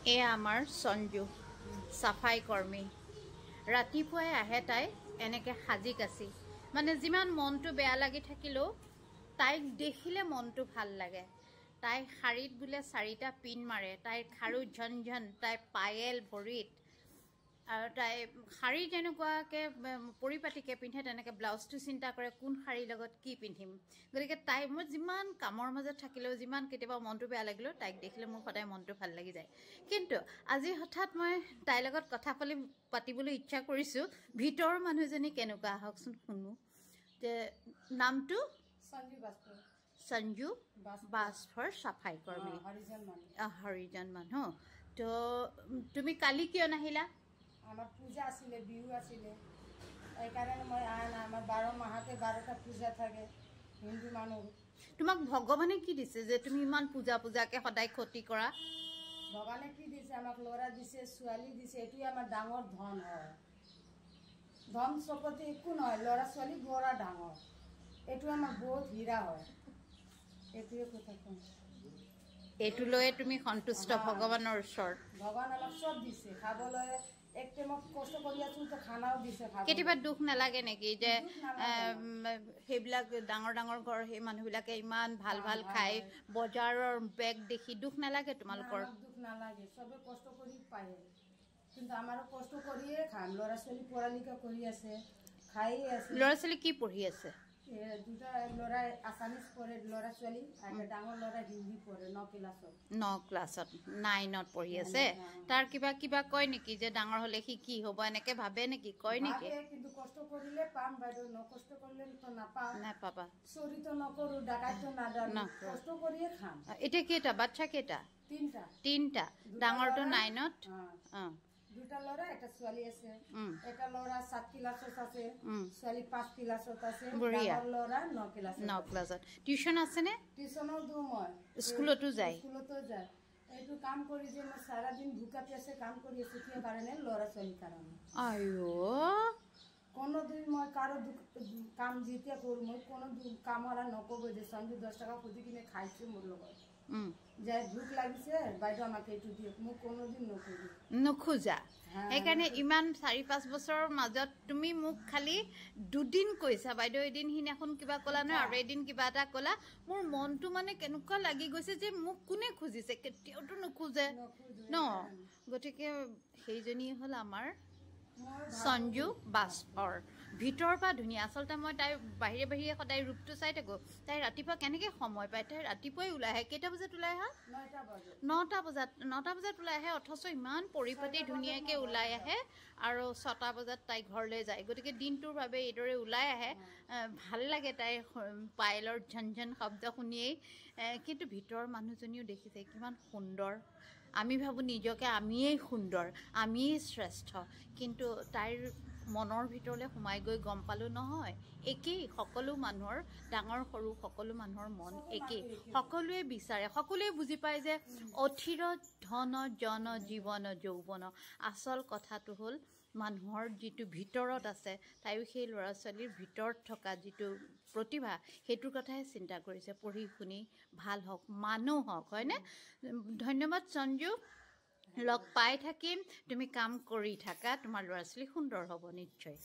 এয়া আমাৰ সঞ্জু সাফাই কৰ্মী ৰাতিপুৱাই আহে তাই এনেকে সাজি কাচি মানে যিমান মনটো বেয়া লাগি থাকিলেও তাইক দেখিলে মনটো ভাল লাগে তাই শাৰীত বুলে 4টা পিন মাৰে তাইৰ খাৰু ঝনঝন তাই পায়েল ভৰিত আৰু তাই শাৰী যেনেকুৱাকে পৰিপাটিকে পিন্ধে তেনেকে ব্লাউজটো চিন্তা কৰে কোন শাৰীৰ লগত কি পিন্ধিম গতিকে তাই মই যিমান কামৰ মাজত থাকিলেও যিমান কেতিয়াবা মনটো বেয়া লাগিলেও তাইক দেখিলে মোৰ সদায় মনটো ভাল লাগি যায় কিন্তু আজি হঠাৎ মই তাইৰ লগত কথা পাতিবলৈ ইচ্ছা কৰিছো ভিতৰ মানুহজনী কেনেকুৱা হকচোন শুনো যে নামটো সঞ্জু বাছফৰ সাফাই কৰ্মী হৰিজন মানুহ তো তুমি কালি কিয় নাহিলা আমার পূজা আসলে বিহু আসলে এই কারণে মই আনা আমার 12 মাহতে 12টা পূজা থাকে হিন্দু মানুষ তোমাক ভগৱানে কি দিছে যে তুমি ইমান পূজাকে সদায় ক্ষতি কৰা ভগৱানে কি দিছে আমাক লৰা দিছে ছোৱালী দিছে এটোই আমাৰ ডাঙৰ ধন হয় ধন সম্পত্তি একো নহয় লৰা ছোৱালী বড়া ডাঙৰ এটো আমাৰ বহুত হীৰা হয় এটোই কথা কম এটো লয়ে তুমি সন্তুষ্ট ভগৱানৰ ওচৰত ভগৱান আমাক সব দিছে খাবলৈ একতে মই কষ্ট কৰি আছো তো খানাও দিছে খাব কেতিয়াবা দুখ নালাগে নেকি যে হেবিলাক ডাঙৰ ঘৰ হে মানুহবিলাকে ইমান ভাল খাই বজাৰৰ বেগ দেখি দুখ নালাগে তোমালোকৰ দুখ নালাগে সবে কষ্ট কৰি পায় কিন্তু আমাৰো কষ্ট কৰিয়ে খাম ল'ৰা ছোৱালী পঢ়ালিকা কৰি আছে খাই আছে ল'ৰা ছোৱালী কি পঢ়ি আছে দুটা ল'ৰা আসামিজ পঢ়ে ল'ৰা ছোৱালী আৰু ডাঙৰ ল'ৰা হিন্দী পঢ়ে 9 ক্লাছত 9ত পঢ়ি আছে তাৰ কিবা কয় নেকি যে ডাঙৰ হলে কি হ'ব এনেকে ভাবে নেকি কয় নেকি কিন্তু কষ্ট কৰিলে পাম বাইদেউ নকষ্ট কৰিলে তো নাপাবা চুৰি তো নকৰো ডাকাইতো নাজানো কষ্ট কৰিয়ে খাম এতিয়া কেইটা বাচ্চা কেইটা তিনটা ডাঙৰটো 9ত দুটা ল'ৰা এটা ছোৱালী আছে এটা ল'ৰা 7 ক্লাছত আছে ছোৱালী 5 ক্লাছত আছে ডাঙৰ ল'ৰা 9 ক্লাছত টিউচন আছে নে টিউচনো দিও মই স্কুলতো যায় এইটো কাম কৰি যে মই সাৰা দিন ভুকা পেছে কাম কৰি আছো কি কাৰণে ল'ৰা ছোৱালী কাৰণে আইও কোনোদিন মই কাৰো কাম জিতে কৰো মই কোনো কামরা নকব যে সঞ্জু 10 টাকা খুদি কিনে খাইছে মোর লগত যাই ভুক লাগিছে বাইদেউ আমাকে এটু দিও মই কোনোদিন নকৰো নখোজা সেইকাৰণে ইমান 4-5 বছৰৰ মাজত তুমি মোক খালি দুদিন কৈছা বাইদেউ এদিন হিনাখন কিবা কলা ন আৰু এদিন কিবা এটা কলা মোৰ মনটো মানে কেনেকুৱা লাগি গৈছে যে মোক কোনে খুজিছে কেতিয়াওটো নখোজে ন গতিকে সেইজনী হল আমাৰ সঞ্জু বাছফৰ ভিতৰ পৰা ধুনীয়া আসলতে মই তাই বাহিৰে সদায় ৰূপটো চাই থাকো তাই ৰাতিপুৱা কেনেকৈ সময় পায় তাই ৰাতিপুৱাই ওলাই আহে কেইটা বজাত ওলাই আহে 9টা বজাত ওলাই আহে অথচ ইমান পৰিপাটি ধুনীয়াকৈ ওলাই আহে আৰু 6টা বজাত তাই ঘৰলৈ যায় গতিকে দিনটোৰ বাবে এইদৰে ওলাই আহে ভাল লাগে তাই পায়েলৰ ঝনঝন শব্দ শুনিয়েই কিন্তু ভিতৰ মানুহজনীও দেখিছে কিমান সুন্দৰ আমি ভাবো নিজকে আমিয়েই সুন্দৰ আমিয়েই শ্ৰেষ্ঠ কিন্তু তাইৰ মনৰ ভিতৰলৈ সোমাই গৈ গম পালো নহয় একেই সকলো মানুহৰ ডাঙৰ সৰু সকলো মানুহৰ মন একেই সকলোৱে বিচাৰে সকলোৱে বুজি পায় যে অথিৰ ধন জন জীৱন যৌৱন আসল কথাটো হ'ল মানুহৰ যিটো ভিতৰত আছে তাইও সেই ল'ৰা ছোৱালীৰ ভিতৰত থকা যিটো প্ৰতিভা সেইটোৰ কথাই চিন্তা কৰিছে পঢ়ি শুনি ভাল হওক মানুহ হওক হয়নে ধন্যবাদ সঞ্জু লগ পাই থাকিম তুমি কাম কৰি থাকা তোমাৰ ল'ৰা ছোৱালী সুন্দৰ হ'ব নিশ্চয়